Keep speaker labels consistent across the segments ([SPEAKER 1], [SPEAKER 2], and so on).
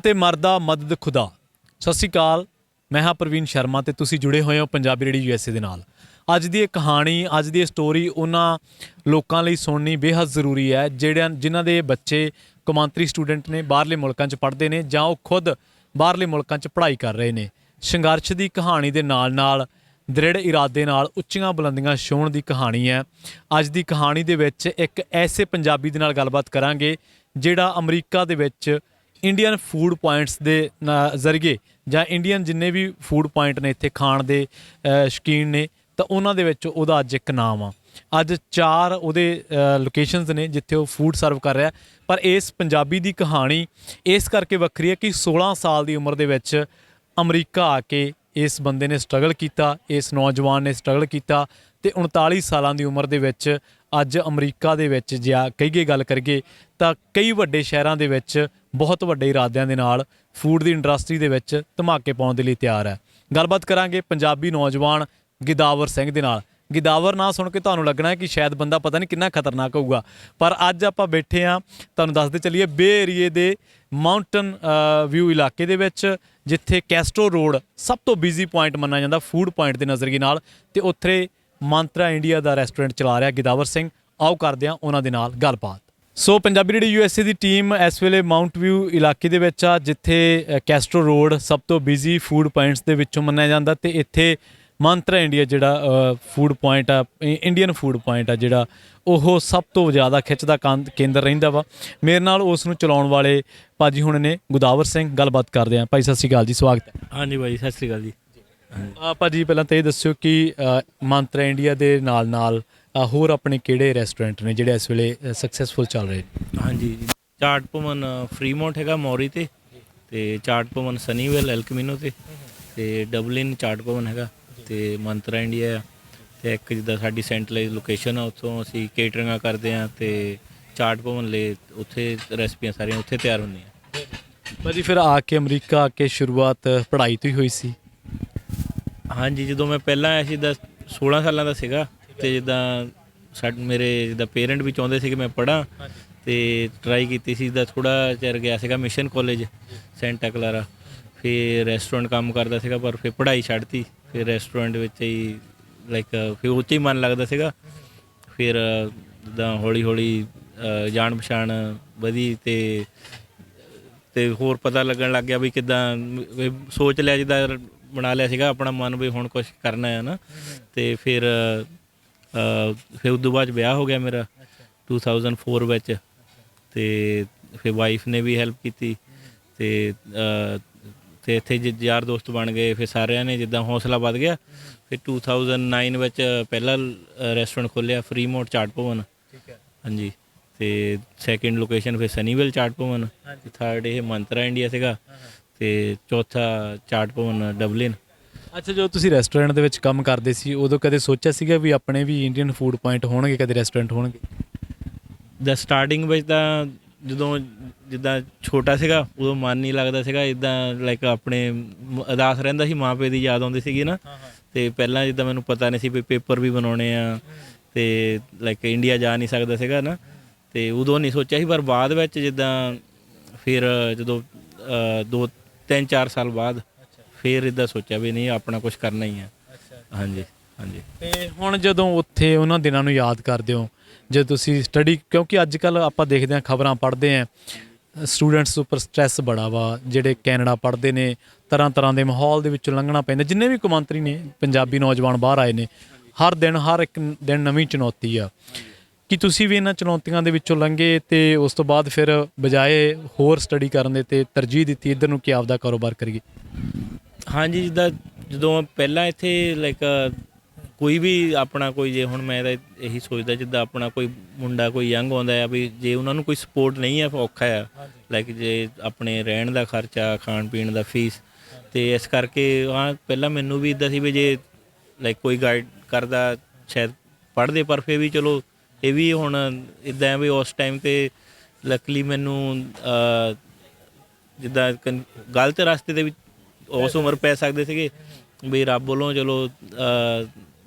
[SPEAKER 1] ਤੇ ਮਰਦਾ ਮਦਦ ਖੁਦਾ। ਸਤਿ ਸ਼੍ਰੀ ਅਕਾਲ, ਮੈਂ ਹਾਂ ਪ੍ਰਵੀਨ ਸ਼ਰਮਾ ਤੇ ਤੁਸੀਂ ਜੁੜੇ ਹੋਏ ਹੋ ਪੰਜਾਬੀ ਰੇਡੀਓ USA ਦੇ ਨਾਲ। ਅੱਜ ਦੀ ਇਹ ਕਹਾਣੀ, ਅੱਜ ਦੀ ਇਹ ਸਟੋਰੀ ਉਹਨਾਂ ਲੋਕਾਂ ਲਈ ਸੁਣਨੀ ਬੇਹੱਦ ਜ਼ਰੂਰੀ ਹੈ ਜਿਨ੍ਹਾਂ ਦੇ ਬੱਚੇ ਕੌਮਾਂਤਰੀ ਸਟੂਡੈਂਟ ਨੇ, ਬਾਹਰਲੇ ਮੁਲਕਾਂ 'ਚ ਪੜ੍ਹਦੇ ਨੇ ਜਾਂ ਉਹ ਖੁਦ ਬਾਹਰਲੇ ਮੁਲਕਾਂ 'ਚ ਪੜ੍ਹਾਈ ਕਰ ਰਹੇ ਨੇ। ਸੰਘਰਸ਼ ਦੀ ਕਹਾਣੀ ਦੇ ਨਾਲ ਨਾਲ ਦ੍ਰਿੜ ਇਰਾਦੇ ਨਾਲ ਉੱਚੀਆਂ ਬੁਲੰਦੀਆਂ ਛੂਹਣ ਦੀ ਕਹਾਣੀ ਹੈ। ਅੱਜ ਦੀ ਕਹਾਣੀ ਦੇ ਵਿੱਚ ਇੱਕ ਐਸੇ ਪੰਜਾਬੀ ਦੇ ਨਾਲ ਗੱਲਬਾਤ ਕਰਾਂਗੇ ਜਿਹੜਾ ਅਮਰੀਕਾ ਦੇ ਵਿੱਚ ਇੰਡੀਅਨ ਫੂਡ ਪੁਆਇੰਟਸ ਦੇ ਜ਼ਰੀਏ ਜਾਂ ਇੰਡੀਅਨ ਜਿੰਨੇ ਵੀ ਫੂਡ ਪੁਆਇੰਟ ਨੇ ਇੱਥੇ ਖਾਣ ਦੇ ਸ਼ੌਕੀਨ ਨੇ ਤਾਂ ਉਹਨਾਂ ਦੇ ਵਿੱਚ ਉਹਦਾ ਅੱਜ ਇੱਕ ਨਾਮ ਆ। ਅੱਜ 4 ਉਹਦੇ ਲੋਕੇਸ਼ਨਸ ਨੇ ਜਿੱਥੇ ਉਹ ਫੂਡ ਸਰਵ ਕਰ ਰਿਹਾ। ਪਰ ਇਸ ਪੰਜਾਬੀ ਦੀ ਕਹਾਣੀ ਇਸ ਕਰਕੇ ਵੱਖਰੀ ਹੈ ਕਿ 16 ਸਾਲ ਦੀ ਉਮਰ ਦੇ ਵਿੱਚ ਅਮਰੀਕਾ ਆ ਕੇ ਇਸ ਬੰਦੇ ਨੇ ਸਟਰਗਲ ਕੀਤਾ, ਇਸ ਨੌਜਵਾਨ ਨੇ ਸਟਰਗਲ ਕੀਤਾ ਅਤੇ 39 ਸਾਲਾਂ ਦੀ ਉਮਰ ਦੇ ਵਿੱਚ ਅੱਜ ਅਮਰੀਕਾ ਦੇ ਵਿੱਚ ਜੇ ਕਹੀਏ ਗੱਲ ਕਰੀਏ ਤਾਂ ਕਈ ਵੱਡੇ ਸ਼ਹਿਰਾਂ ਦੇ ਵਿੱਚ ਬਹੁਤ ਵੱਡੇ ਇਰਾਦਿਆਂ ਦੇ ਨਾਲ ਫੂਡ ਦੀ ਇੰਡਸਟਰੀ ਦੇ ਵਿੱਚ ਧਮਾਕੇ ਪਾਉਣ ਦੇ ਲਈ ਤਿਆਰ ਹੈ। ਗੱਲਬਾਤ ਕਰਾਂਗੇ ਪੰਜਾਬੀ ਨੌਜਵਾਨ ਗੋਦਾਵਰ ਸਿੰਘ ਦੇ ਨਾਲ। ਗੋਦਾਵਰ ਨਾਂ ਸੁਣ ਕੇ ਤੁਹਾਨੂੰ ਲੱਗਣਾ ਹੈ ਕਿ ਸ਼ਾਇਦ ਬੰਦਾ ਪਤਾ ਨਹੀਂ ਕਿੰਨਾ ਖਤਰਨਾਕ ਹੋਊਗਾ, ਪਰ ਅੱਜ ਆਪਾਂ ਬੈਠੇ ਹਾਂ, ਤੁਹਾਨੂੰ ਦੱਸਦੇ ਚੱਲੀਏ, ਬੇ ਏਰੀਏ ਦੇ ਮਾਊਂਟਨ ਵਿਊ ਇਲਾਕੇ ਦੇ ਵਿੱਚ ਜਿੱਥੇ ਕੈਸਟਰੋ ਰੋਡ ਸਭ ਤੋਂ ਬਿਜ਼ੀ ਪੁਆਇੰਟ ਮੰਨਿਆ ਜਾਂਦਾ ਫੂਡ ਪੁਆਇੰਟ ਦੇ ਨਜ਼ਰੀਏ ਨਾਲ, ਅਤੇ ਉੱਥੇ ਮੰਤਰਾ ਇੰਡੀਆ ਦਾ ਰੈਸਟੋਰੈਂਟ ਚਲਾ ਰਿਹਾ ਗੋਦਾਵਰ ਸਿੰਘ। ਆਓ ਕਰਦੇ ਹਾਂ ਉਹਨਾਂ ਦੇ ਨਾਲ ਗੱਲਬਾਤ। ਸੋ ਪੰਜਾਬੀ ਰੇਡੀਓ USA ਦੀ ਟੀਮ ਇਸ ਵੇਲੇ ਮਾਊਂਟ ਵਿਊ ਇਲਾਕੇ ਦੇ ਵਿੱਚ ਆ ਜਿੱਥੇ ਕੈਸਟਰੋ ਰੋਡ ਸਭ ਤੋਂ ਬਿਜ਼ੀ ਫੂਡ ਪੁਆਇੰਟਸ ਦੇ ਵਿੱਚੋਂ ਮੰਨਿਆ ਜਾਂਦਾ, ਅਤੇ ਇੱਥੇ ਮੰਤਰਾ ਇੰਡੀਆ ਜਿਹੜਾ ਫੂਡ ਪੁਆਇੰਟ ਆ, ਇੰਡੀਅਨ ਫੂਡ ਪੁਆਇੰਟ ਆ ਜਿਹੜਾ, ਉਹ ਸਭ ਤੋਂ ਜ਼ਿਆਦਾ ਖਿੱਚ ਦਾ ਕੇਂਦਰ ਰਹਿੰਦਾ ਵਾ। ਮੇਰੇ ਨਾਲ ਉਸ ਨੂੰ ਚਲਾਉਣ ਵਾਲੇ ਭਾਜੀ ਹੁਣ ਨੇ ਗੋਦਾਵਰ ਸਿੰਘ। ਗੱਲਬਾਤ ਕਰਦੇ ਹਾਂ। ਭਾਈ ਸਤਿ ਸ਼੍ਰੀ ਅਕਾਲ ਜੀ, ਸਵਾਗਤ ਹੈ।
[SPEAKER 2] ਹਾਂਜੀ ਭਾਈ, ਸਤਿ ਸ਼੍ਰੀ ਅਕਾਲ ਜੀ।
[SPEAKER 1] ਭਾਜੀ ਪਹਿਲਾਂ ਤਾਂ ਇਹ ਦੱਸਿਓ ਕਿ ਮੰਤਰਾ ਇੰਡੀਆ ਦੇ ਨਾਲ ਨਾਲ ਹੋਰ ਆਪਣੇ ਕਿਹੜੇ ਰੈਸਟੋਰੈਂਟ ਨੇ ਜਿਹੜੇ ਇਸ ਵੇਲੇ ਸਕਸੈਸਫੁਲ ਚੱਲ ਰਹੇ?
[SPEAKER 2] ਹਾਂਜੀ, ਚਾਟ ਭਵਨ ਫਰੀਮੌਂਟ ਹੈਗਾ ਮੌਰੀ ਤੇ ਚਾਟ ਭਵਨ ਸਨੀਵੈਲ ਐਲ ਕਮੀਨੋ ਤੇ ਡਬਲਿਨ ਚਾਟ ਭਵਨ ਹੈਗਾ, ਤੇ ਮੰਤਰਾ ਇੰਡੀਆ ਆ, ਅਤੇ ਇੱਕ ਜਿੱਦਾਂ ਸਾਡੀ ਸੈਂਟਰਲਾਈਜ਼ ਲੋਕੇਸ਼ਨ ਆ, ਉੱਥੋਂ ਅਸੀਂ ਕੇਟਰਿੰਗਾਂ ਕਰਦੇ ਹਾਂ, ਅਤੇ ਚਾਟ ਭਵਨ ਲਈ ਉੱਥੇ ਰੈਸਪੀਆਂ ਸਾਰੀਆਂ ਉੱਥੇ ਤਿਆਰ ਹੁੰਦੀਆਂ।
[SPEAKER 1] ਭਾਜੀ ਫਿਰ ਆ ਕੇ ਅਮਰੀਕਾ ਆ ਕੇ ਸ਼ੁਰੂਆਤ ਪੜ੍ਹਾਈ ਤੋਂ ਹੀ ਹੋਈ ਸੀ?
[SPEAKER 2] ਹਾਂਜੀ, ਜਦੋਂ ਮੈਂ ਪਹਿਲਾਂ ਆਇਆ ਸੀ ਜਿੱਦਾਂ 16 ਸਾਲਾਂ ਦਾ ਸੀਗਾ, ਅਤੇ ਜਿੱਦਾਂ ਮੇਰੇ ਜਿੱਦਾਂ ਪੇਰੈਂਟ ਵੀ ਚਾਹੁੰਦੇ ਸੀ ਕਿ ਮੈਂ ਪੜ੍ਹਾਂ, ਅਤੇ ਟਰਾਈ ਕੀਤੀ ਸੀ। ਜਿੱਦਾਂ ਥੋੜ੍ਹਾ ਚਿਰ ਗਿਆ ਸੀਗਾ ਮਿਸ਼ਨ ਕਾਲਜ ਸੈਂਟਾ ਕਲਾਰਾ, ਫਿਰ ਰੈਸਟੋਰੈਂਟ ਕੰਮ ਕਰਦਾ ਸੀਗਾ, ਪਰ ਫਿਰ ਪੜ੍ਹਾਈ ਛੱਡਤੀ। ਫਿਰ ਰੈਸਟੋਰੈਂਟ ਵਿੱਚ ਹੀ ਫਿਰ ਉਹ 'ਚ ਹੀ ਮਨ ਲੱਗਦਾ ਸੀਗਾ। ਫਿਰ ਜਿੱਦਾਂ ਹੌਲੀ ਹੌਲੀ ਜਾਣ ਪਛਾਣ ਵਧੀ ਅਤੇ ਹੋਰ ਪਤਾ ਲੱਗਣ ਲੱਗ ਗਿਆ ਵੀ ਕਿੱਦਾਂ ਸੋਚ ਲਿਆ, ਜਿੱਦਾਂ ਬਣਾ ਲਿਆ ਸੀਗਾ ਆਪਣਾ ਮਨ ਵੀ ਹੁਣ ਕੁਛ ਕਰਨਾ ਹੈ ਨਾ। ਅਤੇ ਫਿਰ ਉਸ ਤੋਂ ਬਾਅਦ ਵਿਆਹ ਹੋ ਗਿਆ ਮੇਰਾ 2004 ਵਿੱਚ, ਅਤੇ ਫਿਰ ਵਾਈਫ ਨੇ ਵੀ ਹੈਲਪ ਕੀਤੀ, ਅਤੇ ਇੱਥੇ ਯਾਰ ਦੋਸਤ ਬਣ ਗਏ। ਫਿਰ ਸਾਰਿਆਂ ਨੇ ਜਿੱਦਾਂ ਹੌਸਲਾ ਵੱਧ ਗਿਆ। ਫਿਰ 2009 ਵਿੱਚ ਪਹਿਲਾ ਰੈਸਟੋਰੈਂਟ ਖੋਲ੍ਹਿਆ ਫਰੀਮੌਂਟ ਚਾਟ ਭਵਨ। ਹਾਂਜੀ, ਅਤੇ ਸੈਕਿੰਡ ਲੋਕੇਸ਼ਨ ਫਿਰ ਸਨੀਵੈਲ ਚਾਟ ਭਵਨ, ਥਰਡ ਇਹ ਮੰਤਰਾ ਇੰਡੀਆ ਸੀਗਾ, ਅਤੇ ਚੌਥਾ ਚਾਟ ਭਵਨ ਡਬਲਿਨ।
[SPEAKER 1] ਅੱਛਾ, ਜਦੋਂ ਤੁਸੀਂ ਰੈਸਟੋਰੈਂਟ ਦੇ ਵਿੱਚ ਕੰਮ ਕਰਦੇ ਸੀ ਉਦੋਂ ਕਦੇ ਸੋਚਿਆ ਸੀਗਾ ਵੀ ਆਪਣੇ ਵੀ ਇੰਡੀਅਨ ਫੂਡ ਪੁਆਇੰਟ ਹੋਣਗੇ, ਕਦੇ ਰੈਸਟੋਰੈਂਟ ਹੋਣਗੇ?
[SPEAKER 2] ਦਾ ਸਟਾਰਟਿੰਗ ਵਿੱਚ ਤਾਂ ਜਦੋਂ ਜਿੱਦਾਂ ਛੋਟਾ ਸੀਗਾ ਉਦੋਂ ਮਨ ਨਹੀਂ ਲੱਗਦਾ ਸੀਗਾ, ਇੱਦਾਂ ਆਪਣੇ ਉਦਾਸ ਰਹਿੰਦਾ ਸੀ, ਮਾਂ ਪਿਓ ਦੀ ਯਾਦ ਆਉਂਦੀ ਸੀਗੀ ਨਾ। ਅਤੇ ਪਹਿਲਾਂ ਜਿੱਦਾਂ ਮੈਨੂੰ ਪਤਾ ਨਹੀਂ ਸੀ ਵੀ ਪੇਪਰ ਵੀ ਬਣਾਉਣੇ ਆ, ਅਤੇ ਇੰਡੀਆ ਜਾ ਨਹੀਂ ਸਕਦਾ ਸੀਗਾ ਨਾ, ਅਤੇ ਉਦੋਂ ਨਹੀਂ ਸੋਚਿਆ ਸੀ। ਪਰ ਬਾਅਦ ਵਿੱਚ ਜਿੱਦਾਂ ਫਿਰ ਜਦੋਂ 2-3-4 ਸਾਲ ਬਾਅਦ ਫਿਰ ਇੱਦਾਂ ਸੋਚਿਆ ਵੀ ਨਹੀਂ, ਆਪਣਾ ਕੁਛ ਕਰਨਾ ਹੀ ਆ। ਹਾਂਜੀ ਹਾਂਜੀ।
[SPEAKER 1] ਅਤੇ ਹੁਣ ਜਦੋਂ ਉੱਥੇ ਉਹਨਾਂ ਦਿਨਾਂ ਨੂੰ ਯਾਦ ਕਰਦੇ ਹੋ ਜਦੋਂ ਤੁਸੀਂ ਸਟੱਡੀ, ਕਿਉਂਕਿ ਅੱਜ ਕੱਲ੍ਹ ਆਪਾਂ ਦੇਖਦੇ ਹਾਂ, ਖਬਰਾਂ ਪੜ੍ਹਦੇ ਹਾਂ, ਸਟੂਡੈਂਟਸ ਉੱਪਰ ਸਟਰੈਸ ਬੜਾ ਵਾ, ਜਿਹੜੇ ਕੈਨੇਡਾ ਪੜ੍ਹਦੇ ਨੇ, ਤਰ੍ਹਾਂ ਤਰ੍ਹਾਂ ਦੇ ਮਾਹੌਲ ਦੇ ਵਿੱਚੋਂ ਲੰਘਣਾ ਪੈਂਦਾ। ਜਿੰਨੇ ਵੀ ਕੌਮਾਂਤਰੀ ਨੇ ਪੰਜਾਬੀ ਨੌਜਵਾਨ ਬਾਹਰ ਆਏ ਨੇ, ਹਰ ਇੱਕ ਦਿਨ ਨਵੀਂ ਚੁਣੌਤੀ ਆ। ਕਿ ਤੁਸੀਂ ਵੀ ਇਹਨਾਂ ਚੁਣੌਤੀਆਂ ਦੇ ਵਿੱਚੋਂ ਲੰਘੇ ਅਤੇ ਉਸ ਤੋਂ ਬਾਅਦ ਫਿਰ ਬਜਾਏ ਹੋਰ ਸਟੱਡੀ ਕਰਨ ਦੇ ਅਤੇ ਤਰਜੀਹ ਦਿੱਤੀ ਇੱਧਰ ਨੂੰ ਕਿ ਆਪਦਾ ਕਾਰੋਬਾਰ ਕਰੀਏ?
[SPEAKER 2] ਹਾਂਜੀ, ਜਿੱਦਾਂ ਜਦੋਂ ਪਹਿਲਾਂ ਇੱਥੇ ਕੋਈ ਵੀ ਆਪਣਾ ਕੋਈ, ਜੇ ਹੁਣ ਮੈਂ ਤਾਂ ਇਹੀ ਸੋਚਦਾ ਜਿੱਦਾਂ ਆਪਣਾ ਕੋਈ ਮੁੰਡਾ ਕੋਈ ਯੰਗ ਆਉਂਦਾ ਆ ਵੀ ਜੇ ਉਹਨਾਂ ਨੂੰ ਕੋਈ ਸਪੋਰਟ ਨਹੀਂ ਆ, ਔਖਾ ਆ, ਜੇ ਆਪਣੇ ਰਹਿਣ ਦਾ ਖਰਚਾ, ਖਾਣ ਪੀਣ ਦਾ ਫੀਸ, ਅਤੇ ਇਸ ਕਰਕੇ ਪਹਿਲਾਂ ਮੈਨੂੰ ਵੀ ਇੱਦਾਂ ਸੀ ਵੀ ਜੇ ਕੋਈ ਗਾਈਡ ਕਰਦਾ ਸ਼ਾਇਦ ਪੜ੍ਹਦੇ, ਪਰ ਫਿਰ ਵੀ ਚਲੋ ਇਹ ਵੀ ਹੁਣ ਇੱਦਾਂ ਵੀ ਉਸ ਟਾਈਮ 'ਤੇ ਲੱਕਲੀ ਮੈਨੂੰ ਜਿੱਦਾਂ ਗਲਤ ਰਸਤੇ ਦੇ ਵਿੱਚ ਉਸ ਉਮਰ ਪੈ ਸਕਦੇ ਸੀਗੇ, ਵੀ ਰੱਬ ਵੱਲੋਂ ਚਲੋ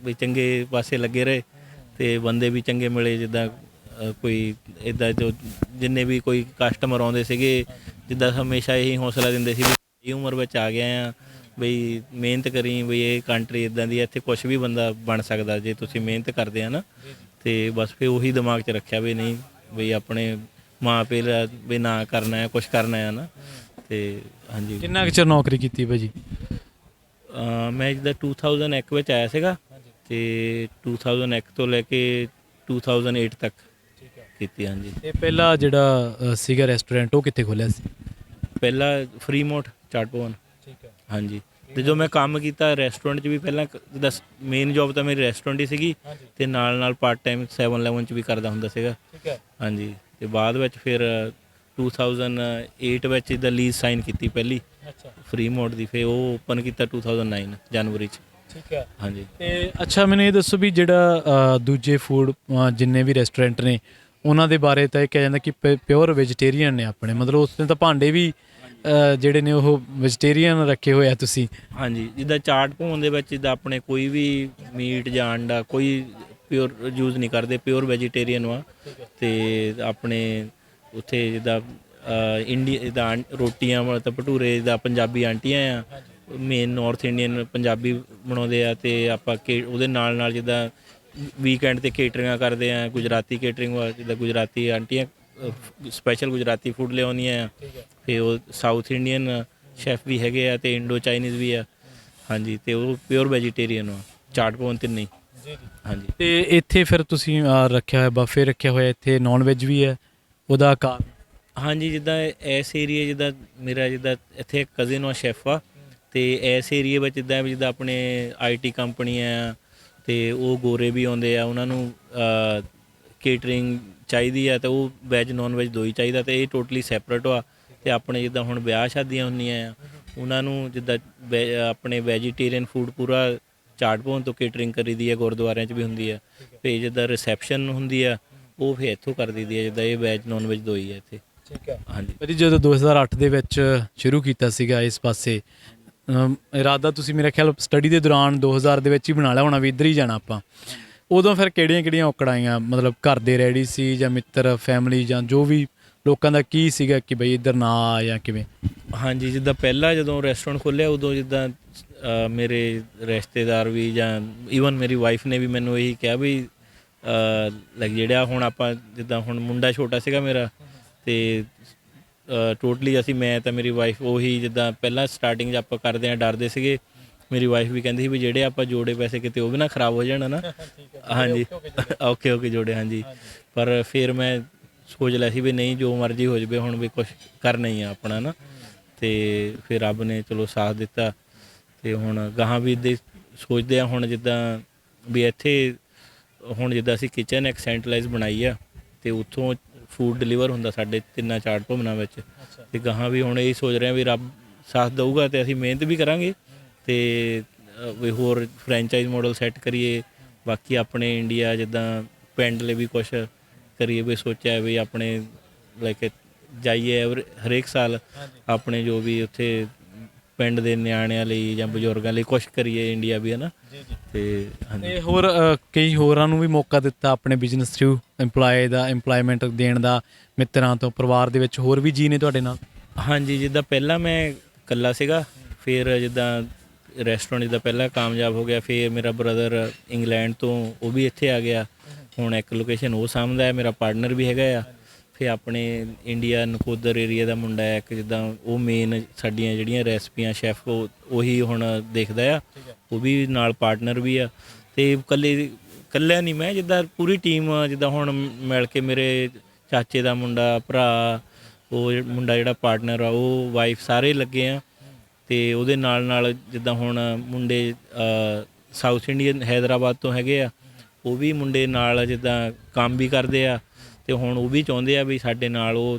[SPEAKER 2] ਵੀ ਚੰਗੇ ਪਾਸੇ ਲੱਗੇ ਰਹੇ ਅਤੇ ਬੰਦੇ ਵੀ ਚੰਗੇ ਮਿਲੇ, ਜਿੱਦਾਂ ਕੋਈ ਇੱਦਾਂ ਜੋ ਜਿੰਨੇ ਵੀ ਕੋਈ ਕਸਟਮਰ ਆਉਂਦੇ ਸੀਗੇ ਜਿੱਦਾਂ ਹਮੇਸ਼ਾ ਇਹੀ ਹੌਸਲਾ ਦਿੰਦੇ ਸੀ ਵੀ ਇਹ ਉਮਰ ਵਿੱਚ ਆ ਗਏ ਆ ਬਈ ਮਿਹਨਤ ਕਰੀ ਬਈ ਇਹ ਕੰਟਰੀ ਇੱਦਾਂ ਦੀ ਹੈ ਇੱਥੇ ਕੁਛ ਵੀ ਬੰਦਾ ਬਣ ਸਕਦਾ ਜੇ ਤੁਸੀਂ ਮਿਹਨਤ ਕਰਦੇ ਆ ਨਾ। ਅਤੇ ਬਸ ਫਿਰ ਉਹੀ ਦਿਮਾਗ 'ਚ ਰੱਖਿਆ ਵੀ ਨਹੀਂ ਬਈ ਆਪਣੇ ਮਾਂ ਪਿਓ ਦਾ ਵੀ ਨਾ ਕਰਨਾ ਹੈ ਕੁਛ ਕਰਨਾ ਹੈ ਨਾ। ਅਤੇ ਹਾਂਜੀ।
[SPEAKER 1] ਕਿੰਨਾ ਕੁ ਚਿਰ ਨੌਕਰੀ ਕੀਤੀ ਭਾਅ ਜੀ?
[SPEAKER 2] ਮੈਂ ਜਿੱਦਾਂ 2001 ਵਿੱਚ ਆਇਆ ਸੀਗਾ ਅਤੇ 2001 ਤੋਂ ਲੈ ਕੇ 2008 ਤੱਕ ਕੀਤੀ। ਹਾਂਜੀ।
[SPEAKER 1] ਇਹ ਪਹਿਲਾ ਜਿਹੜਾ ਸੀਗਾ ਰੈਸਟੋਰੈਂਟ ਉਹ ਕਿੱਥੇ ਖੋਲ੍ਹਿਆ ਸੀ?
[SPEAKER 2] ਪਹਿਲਾਂ ਫਰੀਮੋਟ ਚਾਟ ਭਵਨ।
[SPEAKER 1] ਠੀਕ ਹੈ। ਹਾਂਜੀ।
[SPEAKER 2] ਅਤੇ ਜੋ ਮੈਂ ਕੰਮ ਕੀਤਾ ਰੈਸਟੋਰੈਂਟ 'ਚ ਵੀ ਪਹਿਲਾਂ ਜਿੱਦਾਂ ਮੇਨ ਜੋਬ ਤਾਂ ਮੇਰੀ ਰੈਸਟੋਰੈਂਟ ਹੀ ਸੀਗੀ ਅਤੇ ਨਾਲ ਪਾਰਟ ਟਾਈਮ 7-11 'ਚ ਵੀ ਕਰਦਾ ਹੁੰਦਾ ਸੀਗਾ।
[SPEAKER 1] ਠੀਕ ਹੈ।
[SPEAKER 2] ਹਾਂਜੀ। ਅਤੇ ਬਾਅਦ ਵਿੱਚ ਫਿਰ 2008 ਵਿੱਚ ਜਿੱਦਾਂ ਲੀਜ਼ ਸਾਈਨ ਕੀਤੀ ਪਹਿਲੀ ਫਰੀਮੋਟ ਦੀ, ਫਿਰ ਉਹ ਓਪਨ ਕੀਤਾ 2009 ਜਨਵਰੀ 'ਚ।
[SPEAKER 1] ਠੀਕ ਹੈ।
[SPEAKER 2] ਹਾਂਜੀ।
[SPEAKER 1] ਅਤੇ ਅੱਛਾ ਮੈਨੂੰ ਇਹ ਦੱਸੋ ਵੀ ਜਿਹੜਾ ਦੂਜੇ ਫੂਡ ਜਿੰਨੇ ਵੀ ਰੈਸਟੋਰੈਂਟ ਨੇ ਉਹਨਾਂ ਦੇ ਬਾਰੇ ਤਾਂ ਇਹ ਕਿਹਾ ਜਾਂਦਾ ਕਿ ਪਿਓਰ ਵੈਜੀਟੇਰੀਅਨ ਨੇ ਆਪਣੇ, ਮਤਲਬ ਉਸ 'ਤੇ ਤਾਂ ਭਾਂਡੇ ਵੀ ਜਿਹੜੇ ਨੇ ਉਹ ਵੈਜੀਟੇਰੀਅਨ ਰੱਖੇ ਹੋਏ ਆ ਤੁਸੀਂ?
[SPEAKER 2] ਹਾਂਜੀ। ਜਿੱਦਾਂ ਚਾਟ ਭਵਨ ਦੇ ਵਿੱਚ ਜਿੱਦਾਂ ਆਪਣੇ ਕੋਈ ਵੀ ਮੀਟ ਜਾਂ ਅੰਡਾ ਕੋਈ ਪਿਓਰ ਯੂਜ਼ ਨਹੀਂ ਕਰਦੇ, ਪਿਓਰ ਵੈਜੀਟੇਰੀਅਨ ਵਾ। ਅਤੇ ਆਪਣੇ ਉੱਥੇ ਜਿੱਦਾਂ ਜਿੱਦਾਂ ਰੋਟੀਆਂ ਮਤਲਬ ਭਟੂਰੇ ਜਿੱਦਾਂ ਪੰਜਾਬੀ ਆਂਟੀਆਂ ਆ ਮੇਨ ਨੌਰਥ ਇੰਡੀਅਨ ਪੰਜਾਬੀ ਬਣਾਉਂਦੇ ਆ। ਅਤੇ ਆਪਾਂ ਉਹਦੇ ਨਾਲ ਜਿੱਦਾਂ ਵੀਕਐਂਡ 'ਤੇ ਕੇਟਰਿੰਗਾਂ ਕਰਦੇ ਆ, ਗੁਜਰਾਤੀ ਕੇਟਰਿੰਗ ਵਾ ਜਿੱਦਾਂ ਗੁਜਰਾਤੀ ਆਂਟੀਆਂ ਸਪੈਸ਼ਲ ਗੁਜਰਾਤੀ ਫੂਡ ਲਿਆਉਂਦੀਆਂ ਆ। ਫਿਰ ਉਹ ਸਾਊਥ ਇੰਡੀਅਨ ਸ਼ੈਫ ਵੀ ਹੈਗੇ ਆ ਅਤੇ ਇੰਡੋ ਚਾਈਨੀਜ਼ ਵੀ ਆ। ਹਾਂਜੀ। ਅਤੇ ਉਹ ਪਿਓਰ ਵੈਜੀਟੇਰੀਅਨ ਵਾ ਚਾਟ ਭਵਨ ਤਿੰਨੇ। ਹਾਂਜੀ।
[SPEAKER 1] ਅਤੇ ਇੱਥੇ ਫਿਰ ਤੁਸੀਂ ਰੱਖਿਆ ਹੋਇਆ ਬਫੇ ਰੱਖਿਆ ਹੋਇਆ, ਇੱਥੇ ਨੋਨ ਵੈਜ ਵੀ ਹੈ, ਉਹਦਾ ਕਾਰਨ?
[SPEAKER 2] ਹਾਂਜੀ। ਜਿੱਦਾਂ ਇਸ ਏਰੀਏ ਜਿੱਦਾਂ ਮੇਰਾ ਜਿੱਦਾਂ ਇੱਥੇ ਕਜ਼ਨ ਆ ਸ਼ੈਫ ਆ ਅਤੇ ਇਸ ਏਰੀਏ ਵਿੱਚ ਜਿੱਦਾਂ ਆਪਣੇ IT ਕੰਪਨੀਆਂ ਆ ਅਤੇ ਉਹ ਗੋਰੇ ਵੀ ਆਉਂਦੇ ਆ, ਉਹਨਾਂ ਨੂੰ ਕੇਟਰਿੰਗ ਚਾਹੀਦੀ ਆ ਅਤੇ ਉਹ ਵੈਜ ਨੋਨ ਵੈਜ ਦੋ ਹੀ ਚਾਹੀਦਾ ਅਤੇ ਇਹ ਟੋਟਲੀ ਸੈਪਰੇਟ ਆ। ਅਤੇ ਆਪਣੇ ਜਿੱਦਾਂ ਹੁਣ ਵਿਆਹ ਸ਼ਾਦੀਆਂ ਹੁੰਦੀਆਂ ਆ ਉਹਨਾਂ ਨੂੰ ਜਿੱਦਾਂ ਆਪਣੇ ਵੈਜੀਟੇਰੀਅਨ ਫੂਡ ਪੂਰਾ ਚਾਟ ਭਵਨ ਤੋਂ ਕੇਟਰਿੰਗ ਕਰੀ ਦੀ ਹੈ, ਗੁਰਦੁਆਰਿਆਂ 'ਚ ਵੀ ਹੁੰਦੀ ਆ। ਅਤੇ ਜਿੱਦਾਂ ਰਿਸੈਪਸ਼ਨ ਹੁੰਦੀ ਆ ਉਹ ਫਿਰ ਇੱਥੋਂ ਕਰ ਦਈਦੀ ਹੈ, ਜਿੱਦਾਂ ਇਹ ਵੈਜ ਨੋਨ ਵੈਜ ਦੋ ਹੀ ਹੈ ਇੱਥੇ।
[SPEAKER 1] ਠੀਕ ਹੈ।
[SPEAKER 2] ਹਾਂਜੀ।
[SPEAKER 1] ਭਾਜੀ ਜਦੋਂ 2008 ਦੇ ਵਿੱਚ ਸ਼ੁਰੂ ਕੀਤਾ ਸੀਗਾ ਇਸ ਪਾਸੇ ਇਰਾਦਾ ਤੁਸੀਂ ਮੇਰਾ ਖਿਆਲ ਸਟੱਡੀ ਦੇ ਦੌਰਾਨ 2000 ਦੇ ਵਿੱਚ ਹੀ ਬਣਾ ਲਿਆ ਹੋਣਾ ਵੀ ਇੱਧਰ ਹੀ ਜਾਣਾ ਆਪਾਂ, ਉਦੋਂ ਫਿਰ ਕਿਹੜੀਆਂ ਔਕੜਾਂ ਆਈਆਂ? ਮਤਲਬ ਘਰ ਦੇ ਰੈਡੀ ਸੀ ਜਾਂ ਮਿੱਤਰ ਫੈਮਿਲੀ ਜਾਂ ਜੋ ਵੀ ਲੋਕਾਂ ਦਾ ਕੀ ਸੀਗਾ ਕਿ ਬਈ ਇੱਧਰ ਨਾ ਆ ਜਾਂ ਕਿਵੇਂ?
[SPEAKER 2] ਹਾਂਜੀ। ਜਿੱਦਾਂ ਪਹਿਲਾਂ ਜਦੋਂ ਰੈਸਟੋਰੈਂਟ ਖੋਲ੍ਹਿਆ ਉਦੋਂ ਜਿੱਦਾਂ ਮੇਰੇ ਰਿਸ਼ਤੇਦਾਰ ਵੀ ਜਾਂ ਈਵਨ ਮੇਰੀ ਵਾਈਫ ਨੇ ਵੀ ਮੈਨੂੰ ਇਹੀ ਕਿਹਾ ਵੀ ਲਾਈਕ ਜਿਹੜਾ ਹੁਣ ਆਪਾਂ ਜਿੱਦਾਂ ਹੁਣ ਮੁੰਡਾ ਛੋਟਾ ਸੀਗਾ ਮੇਰਾ ਅਤੇ ਟੋਟਲੀ ਅਸੀਂ ਮੈਂ ਤਾਂ ਮੇਰੀ ਵਾਈਫ ਉਹੀ ਜਿੱਦਾਂ ਪਹਿਲਾਂ ਸਟਾਰਟਿੰਗ 'ਚ ਆਪਾਂ ਕਰਦੇ ਹਾਂ ਡਰਦੇ ਸੀਗੇ। ਮੇਰੀ ਵਾਈਫ ਵੀ ਕਹਿੰਦੀ ਸੀ ਵੀ ਜਿਹੜੇ ਆਪਾਂ ਜੋੜੇ ਪੈਸੇ ਕਿਤੇ ਉਹ ਵੀ ਨਾ ਖਰਾਬ ਹੋ ਜਾਣ ਨਾ। ਹਾਂਜੀ। ਔਖੇ ਜੋੜੇ। ਹਾਂਜੀ। ਪਰ ਫਿਰ ਮੈਂ ਸੋਚ ਲਿਆ ਸੀ ਵੀ ਨਹੀਂ ਜੋ ਮਰਜ਼ੀ ਹੋ ਜਾਵੇ ਹੁਣ ਵੀ ਕੁਛ ਕਰਨਾ ਹੀ ਆ ਆਪਣਾ ਨਾ। ਅਤੇ ਫਿਰ ਰੱਬ ਨੇ ਚਲੋ ਸਾਥ ਦਿੱਤਾ ਅਤੇ ਹੁਣ ਗਾਹਾਂ ਵੀ ਇੱਦਾਂ ਸੋਚਦੇ ਹਾਂ ਹੁਣ ਜਿੱਦਾਂ ਵੀ ਇੱਥੇ ਹੁਣ ਜਿੱਦਾਂ ਅਸੀਂ ਕਿਚਨ ਇੱਕ ਸੈਂਟਰਲਾਈਜ਼ ਬਣਾਈ ਆ ਅਤੇ ਉੱਥੋਂ ਫੂਡ ਡਿਲੀਵਰ ਹੁੰਦਾ ਸਾਡੇ ਤਿੰਨਾਂ ਚਾਟ ਭਵਨਾਂ ਵਿੱਚ। ਅਤੇ ਗਾਹਾਂ ਵੀ ਹੁਣ ਇਹੀ ਸੋਚ ਰਹੇ ਹਾਂ ਵੀ ਰੱਬ ਸਾਥ ਦਊਗਾ ਅਤੇ ਅਸੀਂ ਮਿਹਨਤ ਵੀ ਕਰਾਂਗੇ ਅਤੇ ਵੀ ਹੋਰ ਫਰੈਂਚਾਈਜ਼ ਮੋਡਲ ਸੈੱਟ ਕਰੀਏ। ਬਾਕੀ ਆਪਣੇ ਇੰਡੀਆ ਜਿੱਦਾਂ ਪਿੰਡ ਲਈ ਵੀ ਕੁਛ ਕਰੀਏ ਵੀ ਸੋਚਿਆ ਵੀ ਆਪਣੇ ਲਾਈਕ ਜਾਈਏ ਹਰੇਕ ਸਾਲ ਆਪਣੇ ਜੋ ਵੀ ਉੱਥੇ ਪਿੰਡ ਦੇ ਨਿਆਣਿਆਂ ਲਈ ਜਾਂ ਬਜ਼ੁਰਗਾਂ ਲਈ ਕੁਛ ਕਰੀਏ ਇੰਡੀਆ ਵੀ ਹੈ ਨਾ। ਅਤੇ
[SPEAKER 1] ਹੋਰ ਕਈ ਹੋਰਾਂ ਨੂੰ ਵੀ ਮੌਕਾ ਦਿੱਤਾ ਆਪਣੇ ਬਿਜ਼ਨਸ ਥਰੂ ਇੰਪਲਾਇਮੈਂਟ ਦੇਣ ਦਾ, ਮਿੱਤਰਾਂ ਤੋਂ, ਪਰਿਵਾਰ ਦੇ ਵਿੱਚ ਹੋਰ ਵੀ ਜੀ ਨੇ ਤੁਹਾਡੇ ਨਾਲ?
[SPEAKER 2] ਹਾਂਜੀ। ਜਿੱਦਾਂ ਪਹਿਲਾਂ ਮੈਂ ਇਕੱਲਾ ਸੀਗਾ, ਫਿਰ ਜਿੱਦਾਂ ਰੈਸਟੋਰੈਂਟ ਜਿੱਦਾਂ ਪਹਿਲਾਂ ਕਾਮਯਾਬ ਹੋ ਗਿਆ, ਫਿਰ ਮੇਰਾ ਬ੍ਰਦਰ ਇੰਗਲੈਂਡ ਤੋਂ ਉਹ ਵੀ ਇੱਥੇ ਆ ਗਿਆ, ਹੁਣ ਇੱਕ ਲੋਕੇਸ਼ਨ ਉਹ ਸਾਂਭਦਾ ਹੈ, ਮੇਰਾ ਪਾਰਟਨਰ ਵੀ ਹੈਗਾ ਆ। ਫਿਰ ਆਪਣੇ ਇੰਡੀਆ ਨਕੋਦਰ ਏਰੀਆ ਦਾ ਮੁੰਡਾ ਹੈ ਇੱਕ ਜਿੱਦਾਂ ਉਹ ਮੇਨ ਸਾਡੀਆਂ ਜਿਹੜੀਆਂ ਰੈਸਪੀਆਂ ਸ਼ੈਫ ਉਹੀ ਹੁਣ ਦੇਖਦਾ ਆ, ਉਹ ਵੀ ਨਾਲ ਪਾਰਟਨਰ ਵੀ ਆ। ਅਤੇ ਇਕੱਲਿਆਂ ਨਹੀਂ ਮੈਂ ਜਿੱਦਾਂ ਪੂਰੀ ਟੀਮ ਜਿੱਦਾਂ ਹੁਣ ਮਿਲ ਕੇ ਮੇਰੇ ਚਾਚੇ ਦਾ ਮੁੰਡਾ, ਭਰਾ, ਉਹ ਮੁੰਡਾ ਜਿਹੜਾ ਪਾਰਟਨਰ ਆ, ਉਹ ਵਾਈਫ ਸਾਰੇ ਲੱਗੇ ਆ। ਅਤੇ ਉਹਦੇ ਨਾਲ ਜਿੱਦਾਂ ਹੁਣ ਮੁੰਡੇ ਸਾਊਥ ਇੰਡੀਅਨ ਹੈਦਰਾਬਾਦ ਤੋਂ ਹੈਗੇ ਆ, ਉਹ ਵੀ ਮੁੰਡੇ ਨਾਲ ਜਿੱਦਾਂ ਕੰਮ ਵੀ ਕਰਦੇ ਆ ਅਤੇ ਹੁਣ ਉਹ ਵੀ ਚਾਹੁੰਦੇ ਆ ਵੀ ਸਾਡੇ ਨਾਲ ਉਹ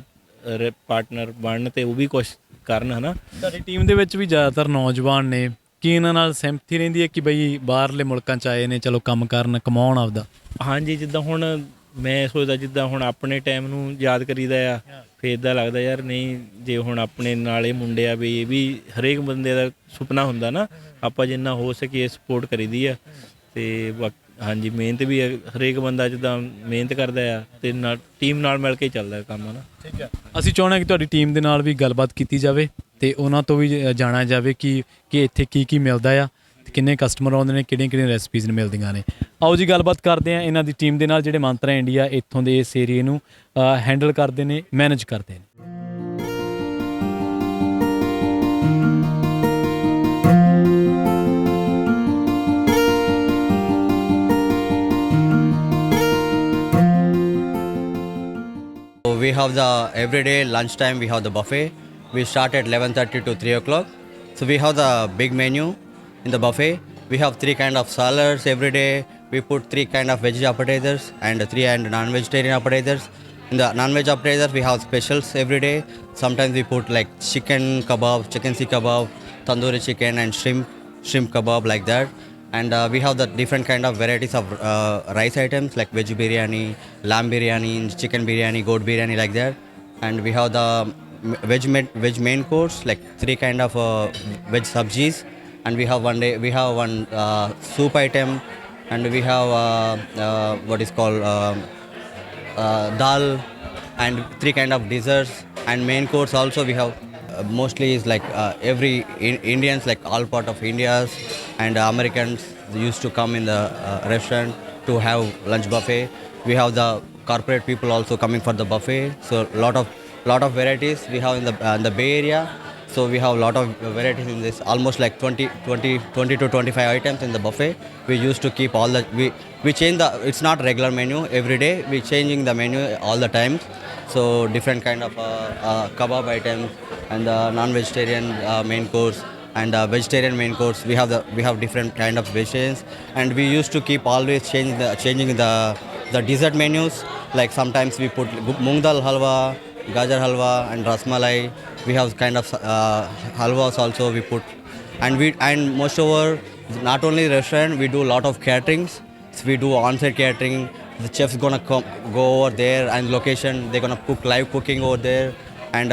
[SPEAKER 2] ਪਾਰਟਨਰ ਬਣਨ ਅਤੇ ਉਹ ਵੀ ਕੁਛ ਕਰਨ ਹੈ ਨਾ।
[SPEAKER 1] ਤੁਹਾਡੀ ਟੀਮ ਦੇ ਵਿੱਚ ਵੀ ਜ਼ਿਆਦਾਤਰ ਨੌਜਵਾਨ ਨੇ, ਕੀ ਇਹਨਾਂ ਨਾਲ ਸਹਿਮਤੀ ਰਹਿੰਦੀ ਹੈ ਕਿ ਬਈ ਬਾਹਰਲੇ ਮੁਲਕਾਂ 'ਚ ਆਏ ਨੇ ਚਲੋ ਕੰਮ ਕਰਨ ਕਮਾਉਣ ਆਪਦਾ?
[SPEAKER 2] ਹਾਂਜੀ। ਜਿੱਦਾਂ ਹੁਣ ਮੈਂ ਸੋਚਦਾ ਜਿੱਦਾਂ ਹੁਣ ਆਪਣੇ ਟਾਈਮ ਨੂੰ ਯਾਦ ਕਰੀਦਾ ਆ, ਫਿਰ ਇੱਦਾਂ ਲੱਗਦਾ ਯਾਰ ਨਹੀਂ ਜੇ ਹੁਣ ਆਪਣੇ ਨਾਲ ਇਹ ਮੁੰਡੇ ਆ ਵੀ ਇਹ ਵੀ ਹਰੇਕ ਬੰਦੇ ਦਾ ਸੁਪਨਾ ਹੁੰਦਾ ਨਾ, ਆਪਾਂ ਜਿੰਨਾ ਹੋ ਸਕੇ ਸਪੋਰਟ ਕਰੀਦੀ ਆ। ਅਤੇ ਹਾਂਜੀ ਮਿਹਨਤ ਵੀ ਹੈ, ਹਰੇਕ ਬੰਦਾ ਜਿੱਦਾਂ ਮਿਹਨਤ ਕਰਦਾ ਆ ਅਤੇ ਨਾਲ ਟੀਮ ਨਾਲ ਮਿਲ ਕੇ ਚੱਲਦਾ ਕੰਮ ਹੈ ਨਾ।
[SPEAKER 1] ਠੀਕ ਹੈ, ਅਸੀਂ ਚਾਹੁੰਦੇ ਕਿ ਤੁਹਾਡੀ ਟੀਮ ਦੇ ਨਾਲ ਵੀ ਗੱਲਬਾਤ ਕੀਤੀ ਜਾਵੇ ਅਤੇ ਉਹਨਾਂ ਤੋਂ ਵੀ ਜਾਣਿਆ ਜਾਵੇ ਕਿ ਇੱਥੇ ਕੀ ਮਿਲਦਾ ਆ, ਕਿੰਨੇ ਕਸਟਮਰ ਆਉਂਦੇ ਨੇ, ਕਿਹੜੀਆਂ ਰੈਸਪੀਜ਼ ਮਿਲਦੀਆਂ ਨੇ। ਆਓ ਜੀ ਗੱਲਬਾਤ ਕਰਦੇ ਹਾਂ ਇਹਨਾਂ ਦੀ ਟੀਮ ਦੇ ਨਾਲ, ਜਿਹੜੇ ਮੰਤਰਾ ਇੰਡੀਆ ਇੱਥੋਂ ਦੇ ਇਸ ਏਰੀਏ ਨੂੰ ਹੈਂਡਲ ਕਰਦੇ ਨੇ, ਮੈਨੇਜ ਕਰਦੇ ਨੇ।
[SPEAKER 3] We have the everyday lunchtime. We have the buffet. We start at 11:30 to 3 o'clock. So we have the big menu in the buffet. We have 3 kind of salads every day. We put 3 kind of veg appetizers and 3 and non-vegetarian appetizers. In the non-veg appetizers, we have specials every day. Sometimes we put like chicken kebab, chicken sikh kebab, tandoori chicken, and shrimp kebab like that. And we have the different kind of varieties of rice items like veg biryani, lamb biryani, chicken biryani, goat biryani like that. And we have the veg main course like 3 kind of veg sabjis. And we have one soup item, and we have what is called dal, and 3 kind of desserts. And main course also we have mostly is like every Indians, like all part of India's and Americans used to come in the restaurant to have lunch buffet. We have the corporate people also coming for the buffet, so lot of varieties we have in the Bay Area. So we have a lot of varieties in this, almost like 20 to 25 items in the buffet. We used to keep all the, we change the, it's not regular menu every day, we changing the menu all the time. So different kind of kebab items, and the non-vegetarian main course, and vegetarian main course. We have different kind of vegetarians, and we used to keep always changing the dessert menus. Like sometimes we put moong dal halwa, gajar halwa, and rasmalai. We have kind of halwas also we put, and most over, not only restaurant, we do a lot of caterings. So we do on-site catering. The chef's gonna go over there and location. They're gonna cook live cooking over there, and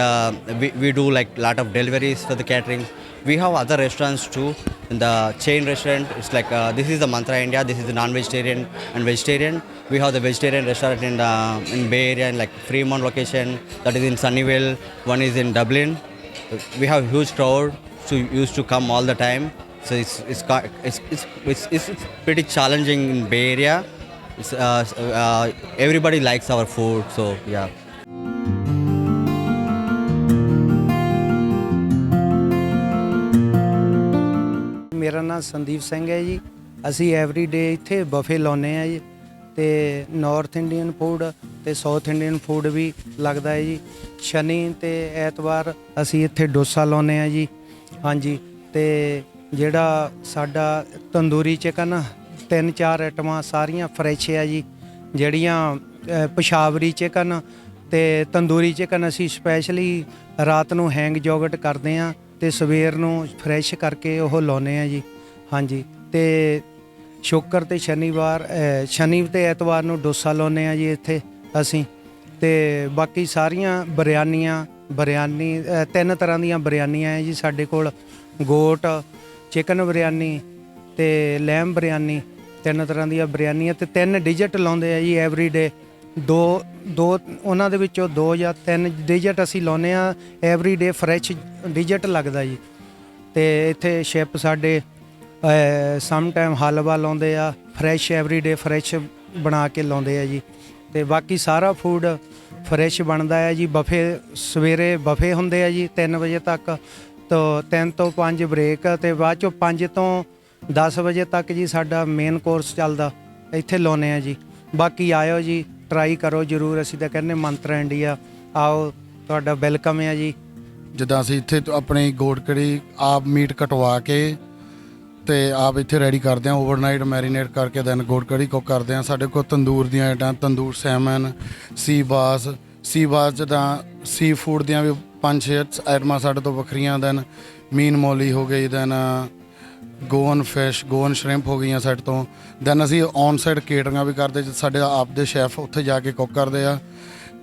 [SPEAKER 3] we do like lot of deliveries for the catering. We have other restaurants too. In the chain restaurant, it's like this is the Mantra India. This is the non-vegetarian and vegetarian. We have the vegetarian restaurant in Bay Area, in like Fremont location. That is in Sunnyvale. One is in Dublin. We have huge crowd who used to come all the time. So it's pretty challenging in Bay Area. It's, everybody likes our food, so yeah.
[SPEAKER 4] ਮੇਰਾ ਨਾਮ ਸੰਦੀਪ ਸਿੰਘ ਹੈ ਜੀ। ਅਸੀਂ everyday ਇੱਥੇ buffet ਲਾਉਂਦੇ ਹਾਂ ਜੀ, ਅਤੇ ਨਾਰਥ ਇੰਡੀਅਨ ਫੂਡ ਅਤੇ ਸਾਊਥ ਇੰਡੀਅਨ ਫੂਡ ਵੀ ਲੱਗਦਾ ਹੈ ਜੀ। ਸ਼ਨੀ ਅਤੇ ਐਤਵਾਰ ਅਸੀਂ ਇੱਥੇ ਡੋਸਾ ਲਾਉਂਦੇ ਹਾਂ ਜੀ। ਹਾਂਜੀ, ਅਤੇ ਜਿਹੜਾ ਸਾਡਾ ਤੰਦੂਰੀ ਚਿਕਨ 3-4 ਆਈਟਮਾਂ ਸਾਰੀਆਂ ਫਰੈਸ਼ ਆ ਜੀ। ਜਿਹੜੀਆਂ ਪਸ਼ਾਵਰੀ ਚਿਕਨ ਅਤੇ ਤੰਦੂਰੀ ਚਿਕਨ ਅਸੀਂ ਸਪੈਸ਼ਲੀ ਰਾਤ ਨੂੰ ਹੈਂਗ ਜੋਗਟ ਕਰਦੇ ਹਾਂ ਅਤੇ ਸਵੇਰ ਨੂੰ ਫਰੈਸ਼ ਕਰਕੇ ਉਹ ਲਾਉਂਦੇ ਹਾਂ ਜੀ। ਹਾਂਜੀ, ਅਤੇ ਸ਼ੁੱਕਰ ਅਤੇ ਸ਼ਨੀ ਅਤੇ ਐਤਵਾਰ ਨੂੰ ਡੋਸਾ ਲਾਉਂਦੇ ਹਾਂ ਜੀ ਇੱਥੇ ਅਸੀਂ। ਅਤੇ ਬਾਕੀ ਸਾਰੀਆਂ ਬਰਿਆਨੀ 3 ਤਰ੍ਹਾਂ ਦੀਆਂ ਬਰਿਆਨੀਆਂ ਹੈ ਜੀ ਸਾਡੇ ਕੋਲ। ਗੋਟ ਚਿਕਨ ਬਰਿਆਨੀ ਅਤੇ ਲੈਮ ਬਰਿਆਨੀ, 3 ਤਰ੍ਹਾਂ ਦੀਆਂ ਬਰਿਆਨੀਆਂ, ਅਤੇ 3 ਡਿਜਟ ਲਾਉਂਦੇ ਆ ਜੀ ਐਵਰੀਡੇ। ਦੋ ਉਹਨਾਂ ਦੇ ਵਿੱਚੋਂ 2 ਜਾਂ 3 ਡਿਜਟ ਅਸੀਂ ਲਾਉਂਦੇ ਹਾਂ ਐਵਰੀਡੇ। ਫਰੈਸ਼ ਡਿਜਟ ਲੱਗਦਾ ਜੀ। ਅਤੇ ਇੱਥੇ ਸ਼ੈਫ ਸਾਡੇ ਸਮ ਟਾਈਮ ਹਲਵਾ ਲਾਉਂਦੇ ਆ, ਫਰੈਸ਼ ਐਵਰੀਡੇ ਫਰੈਸ਼ ਬਣਾ ਕੇ ਲਾਉਂਦੇ ਆ ਜੀ। ਅਤੇ ਬਾਕੀ ਸਾਰਾ ਫੂਡ ਫਰੈਸ਼ ਬਣਦਾ ਹੈ ਜੀ। ਬਫੇ ਸਵੇਰੇ ਬਫੇ ਹੁੰਦੇ ਆ ਜੀ 3 ਵਜੇ ਤੱਕ, ਤੋਂ 3 ਤੋਂ 5 ਬ੍ਰੇਕ, ਅਤੇ ਬਾਅਦ 'ਚੋਂ 5 ਤੋਂ 10 ਵਜੇ ਤੱਕ ਜੀ ਸਾਡਾ ਮੇਨ ਕੋਰਸ ਚੱਲਦਾ, ਇੱਥੇ ਲਾਉਂਦੇ ਆ ਜੀ। ਬਾਕੀ ਆਇਓ ਜੀ, ਟਰਾਈ ਕਰੋ ਜ਼ਰੂਰ। ਅਸੀਂ ਤਾਂ ਕਹਿੰਦੇ ਮੰਤਰਾ ਇੰਡੀਆ ਆਓ, ਤੁਹਾਡਾ ਵੈਲਕਮ ਹੈ ਜੀ।
[SPEAKER 5] ਜਿੱਦਾਂ ਅਸੀਂ ਇੱਥੇ ਆਪਣੀ ਗੋਟ ਕੜੀ ਆਪ ਮੀਟ ਕਟਵਾ ਕੇ ਅਤੇ ਆਪ ਇੱਥੇ ਰੈਡੀ ਕਰਦੇ ਹਾਂ, ਓਵਰਨਾਈਟ ਮੈਰੀਨੇਟ ਕਰਕੇ ਦੈਨ ਗੋਟ ਕੜੀ ਕੁੱਕ ਕਰਦੇ ਹਾਂ। ਸਾਡੇ ਕੋਲ ਤੰਦੂਰ ਦੀਆਂ ਆਈਟਮਾਂ, ਤੰਦੂਰ ਸੈਮਨ, ਸੀ ਬਾਸ ਜਿੱਦਾਂ ਸੀ ਫੂਡ ਦੀਆਂ ਵੀ 5-6 ਆਈਟਮਾਂ ਸਾਡੇ ਤੋਂ ਵੱਖਰੀਆਂ। ਦੈਨ ਮੀਨ ਮੋਲੀ ਹੋ ਗਈ, ਦੈਨ ਗੋਅਨ ਫਿਸ਼, ਗੋਅਨ ਸ਼ਰਿੰਪ ਹੋ ਗਈਆਂ ਸਾਡੇ ਤੋਂ। ਦੈਨ ਅਸੀਂ ਔਨ ਸਾਈਡ ਕੇਟਰਿੰਗਾਂ ਵੀ ਕਰਦੇ, ਸਾਡੇ ਆਪ ਦੇ ਸ਼ੈਫ ਉੱਥੇ ਜਾ ਕੇ ਕੁੱਕ ਕਰਦੇ ਆ।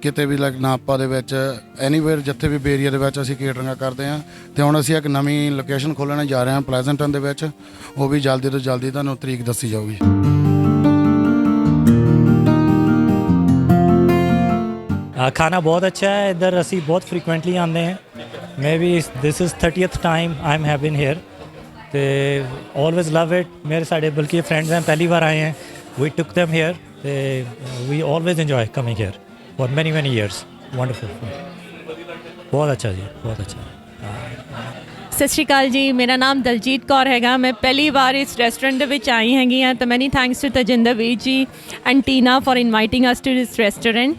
[SPEAKER 5] ਕਿਤੇ ਵੀ ਲਾਈਕ ਨਾਪਾ ਦੇ ਵਿੱਚ, ਐਨੀਵੇਅਰ ਜਿੱਥੇ ਵੀ ਏਰੀਆ ਦੇ ਵਿੱਚ ਅਸੀਂ ਕੇਟਰਿੰਗਾਂ ਕਰਦੇ ਹਾਂ। ਅਤੇ ਹੁਣ ਅਸੀਂ ਇੱਕ ਨਵੀਂ ਲੋਕੇਸ਼ਨ ਖੋਲ੍ਹਣ ਜਾ ਰਹੇ ਹਾਂ ਪਲੈਜ਼ੈਂਟਨ ਦੇ ਵਿੱਚ, ਉਹ ਵੀ ਜਲਦੀ ਤੋਂ ਜਲਦੀ ਤੁਹਾਨੂੰ ਤਰੀਕ ਦੱਸੀ ਜਾਊਗੀ।
[SPEAKER 6] ਖਾਣਾ ਬਹੁਤ ਅੱਛਾ ਹੈ ਇੱਧਰ, ਅਸੀਂ ਬਹੁਤ ਫ੍ਰੀਕੁਐਂਟਲੀ ਆਉਂਦੇ ਹਾਂ। Maybe this is 30th time I am have been here ਅਤੇ ਆਲਵੇਜ਼ ਲਵ ਇਟ। ਮੇਰੇ ਸਾਡੇ ਬਲਕਿ ਫਰੈਂਡਸ हैं, पहली बार आए हैं, we took them here ਅਤੇ we always enjoy coming here for many years। wonderful, ਬਹੁਤ ਅੱਛਾ ਜੀ, ਬਹੁਤ ਅੱਛਾ।
[SPEAKER 7] ਸਤਿ ਸ਼੍ਰੀ ਅਕਾਲ ਜੀ, ਮੇਰਾ ਨਾਮ ਦਲਜੀਤ ਕੌਰ ਹੈਗਾ। ਮੈਂ ਪਹਿਲੀ ਵਾਰ ਇਸ ਰੈਸਟੋਰੈਂਟ ਦੇ ਵਿੱਚ ਆਈ ਹੈਗੀ ਹਾਂ, ਤਾਂ ਮੈਨੀ thanks to Tajinder Veer ji and Tina for inviting us to this restaurant.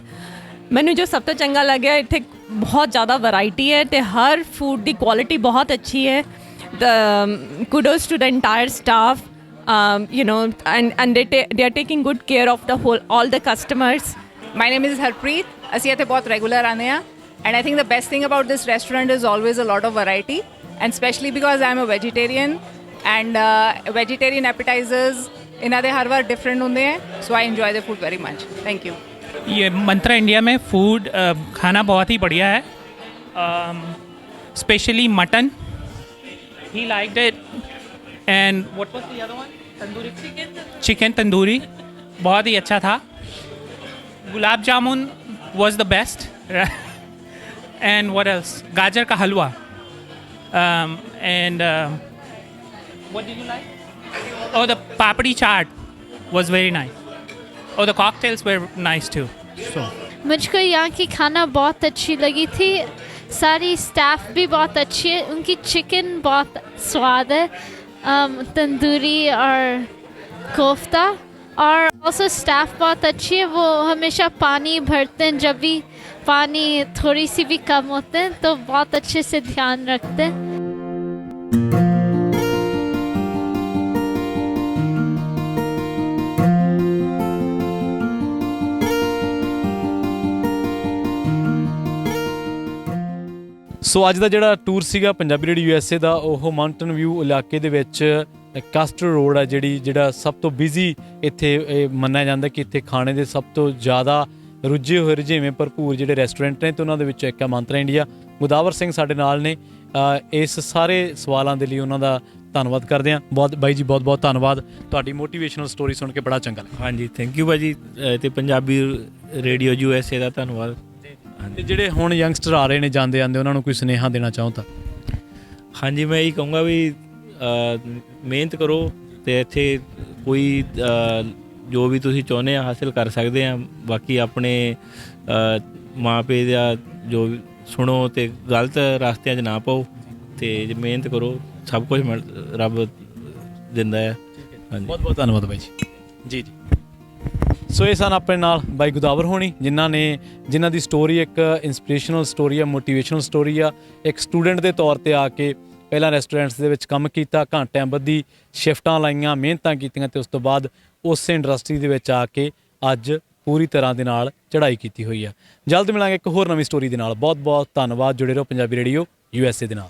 [SPEAKER 7] ਮੈਨੂੰ ਜੋ ਸਭ ਤੋਂ ਚੰਗਾ ਲੱਗਿਆ, ਇੱਥੇ ਬਹੁਤ ਜ਼ਿਆਦਾ ਵੈਰਾਈਟੀ ਹੈ ਅਤੇ ਹਰ ਫੂਡ ਦੀ ਕੁਆਲਿਟੀ ਬਹੁਤ ਅੱਛੀ ਹੈ। Kudos to the entire staff, you know, and they are taking good care of the all the customers.
[SPEAKER 8] My name is Harpreet. ਅਸੀਂ ਇੱਥੇ ਬਹੁਤ ਰੈਗੂਲਰ ਆਉਂਦੇ ਹਾਂ and I think the best thing about this restaurant is always a lot of variety, and especially because I am a vegetarian and vegetarian appetizers ਇਹਨਾਂ ਦੇ ਹਰ ਵਾਰ different ਹੁੰਦੇ हैं, so I enjoy the food very much. Thank you.
[SPEAKER 9] ये मंत्रा India में food खाना बहुत ही बढ़िया है, specially mutton, he liked it, and what was the other one, tandoori chicken tandoori बहुत ही अच्छा था। Gulab jamun was the best and what else, gajar ka halwa, and what did you like, और the papdi chaat was very nice, और the cocktails were nice too. So
[SPEAKER 10] मुझको यहाँ की खाना बहुत अच्छी लगी थी, सारी स्टाफ भी बहुत अच्छी है, उनकी चिकन बहुत स्वाद है, तंदूरी और कोफ्ता, और ऑल्सो स्टाफ बहुत अच्छी है। वो हमेशा पानी भरते हैं, जब भी पानी थोड़ी सी भी कम होते हैं तो बहुत अच्छे से ध्यान रखते हैं।
[SPEAKER 1] ਸੋ ਅੱਜ ਦਾ ਜਿਹੜਾ ਟੂਰ ਸੀਗਾ ਪੰਜਾਬੀ ਰੇਡੀਓ USA ਦਾ, ਉਹ ਮਾਊਂਟਨ ਵਿਊ ਇਲਾਕੇ ਦੇ ਵਿੱਚ ਕਾਸਟਰ ਰੋਡ ਆ ਜਿਹੜਾ ਸਭ ਤੋਂ ਬਿਜ਼ੀ ਇੱਥੇ ਮੰਨਿਆ ਜਾਂਦਾ ਕਿ ਇੱਥੇ ਖਾਣੇ ਦੇ ਸਭ ਤੋਂ ਜ਼ਿਆਦਾ ਰੁੱਝੇ ਹੋਏ ਰੁਝੇਵੇਂ ਭਰਪੂਰ ਜਿਹੜੇ ਰੈਸਟੋਰੈਂਟ ਨੇ, ਤੇ ਉਹਨਾਂ ਦੇ ਵਿੱਚੋਂ ਇੱਕ ਹੈ ਮੰਤਰਾ ਇੰਡੀਆ। ਗੋਦਾਵਰ ਸਿੰਘ ਸਾਡੇ ਨਾਲ ਨੇ। ਇਸ ਸਾਰੇ ਸਵਾਲਾਂ ਦੇ ਲਈ ਉਹਨਾਂ ਦਾ ਧੰਨਵਾਦ ਕਰਦੇ ਹਾਂ। ਬਹੁਤ ਬਾਈ ਜੀ, ਬਹੁਤ ਬਹੁਤ ਧੰਨਵਾਦ। ਤੁਹਾਡੀ ਮੋਟੀਵੇਸ਼ਨਲ ਸਟੋਰੀ ਸੁਣ ਕੇ ਬੜਾ ਚੰਗਾ ਲੱਗਾ।
[SPEAKER 2] ਹਾਂਜੀ, ਥੈਂਕ ਯੂ ਭਾਅ ਜੀ, ਅਤੇ ਪੰਜਾਬੀ ਰੇਡੀਓ USA ਦਾ ਧੰਨਵਾਦ।
[SPEAKER 1] ਤੇ ਜਿਹੜੇ ਹੁਣ ਯੰਗਸਟਰ ਆ ਰਹੇ ਨੇ ਜਾਂਦੇ ਉਹਨਾਂ ਨੂੰ ਕੋਈ ਸੁਨੇਹਾ ਦੇਣਾ ਚਾਹੋ ਤਾਂ?
[SPEAKER 2] ਹਾਂਜੀ, ਮੈਂ ਇਹੀ ਕਹੂੰਗਾ ਵੀ ਮਿਹਨਤ ਕਰੋ ਅਤੇ ਇੱਥੇ ਕੋਈ ਜੋ ਵੀ ਤੁਸੀਂ ਚਾਹੁੰਦੇ ਆ ਹਾਸਿਲ ਕਰ ਸਕਦੇ ਆ। ਬਾਕੀ ਆਪਣੇ ਮਾਂ ਪਿਓ ਦਾ ਜੋ ਸੁਣੋ ਅਤੇ ਗਲਤ ਰਸਤਿਆਂ 'ਚ ਨਾ ਪਾਓ, ਅਤੇ ਜੇ ਮਿਹਨਤ ਕਰੋ ਸਭ ਕੁਝ ਰੱਬ ਦਿੰਦਾ ਹੈ। ਹਾਂਜੀ,
[SPEAKER 1] ਬਹੁਤ ਬਹੁਤ ਧੰਨਵਾਦ ਬਾਈ ਜੀ। ਜੀ ਜੀ। ਸੋ ਇਹ ਸਨ ਆਪਣੇ ਨਾਲ ਬਾਈ ਗੋਦਾਵਰ ਹੋਣੀ, ਜਿਨ੍ਹਾਂ ਦੀ ਸਟੋਰੀ ਇੱਕ ਇੰਸਪੀਰੇਸ਼ਨਲ ਸਟੋਰੀ ਆ, ਮੋਟੀਵੇਸ਼ਨਲ ਸਟੋਰੀ ਆ। ਇੱਕ ਸਟੂਡੈਂਟ ਦੇ ਤੌਰ 'ਤੇ ਆ ਕੇ ਪਹਿਲਾਂ ਰੈਸਟੋਰੈਂਟਸ ਦੇ ਵਿੱਚ ਕੰਮ ਕੀਤਾ, ਘੰਟਿਆਂ ਬੱਧੀ ਸ਼ਿਫਟਾਂ ਲਾਈਆਂ, ਮਿਹਨਤਾਂ ਕੀਤੀਆਂ, ਅਤੇ ਉਸ ਤੋਂ ਬਾਅਦ ਉਸੇ ਇੰਡਸਟਰੀ ਦੇ ਵਿੱਚ ਆ ਕੇ ਅੱਜ ਪੂਰੀ ਤਰ੍ਹਾਂ ਦੇ ਨਾਲ ਚੜ੍ਹਾਈ ਕੀਤੀ ਹੋਈ ਆ। ਜਲਦ ਮਿਲਾਂਗੇ ਇੱਕ ਹੋਰ ਨਵੀਂ ਸਟੋਰੀ ਦੇ ਨਾਲ। ਬਹੁਤ ਬਹੁਤ ਧੰਨਵਾਦ। ਜੁੜੇ ਰਹੋ ਪੰਜਾਬੀ ਰੇਡੀਓ USA ਦੇ ਨਾਲ।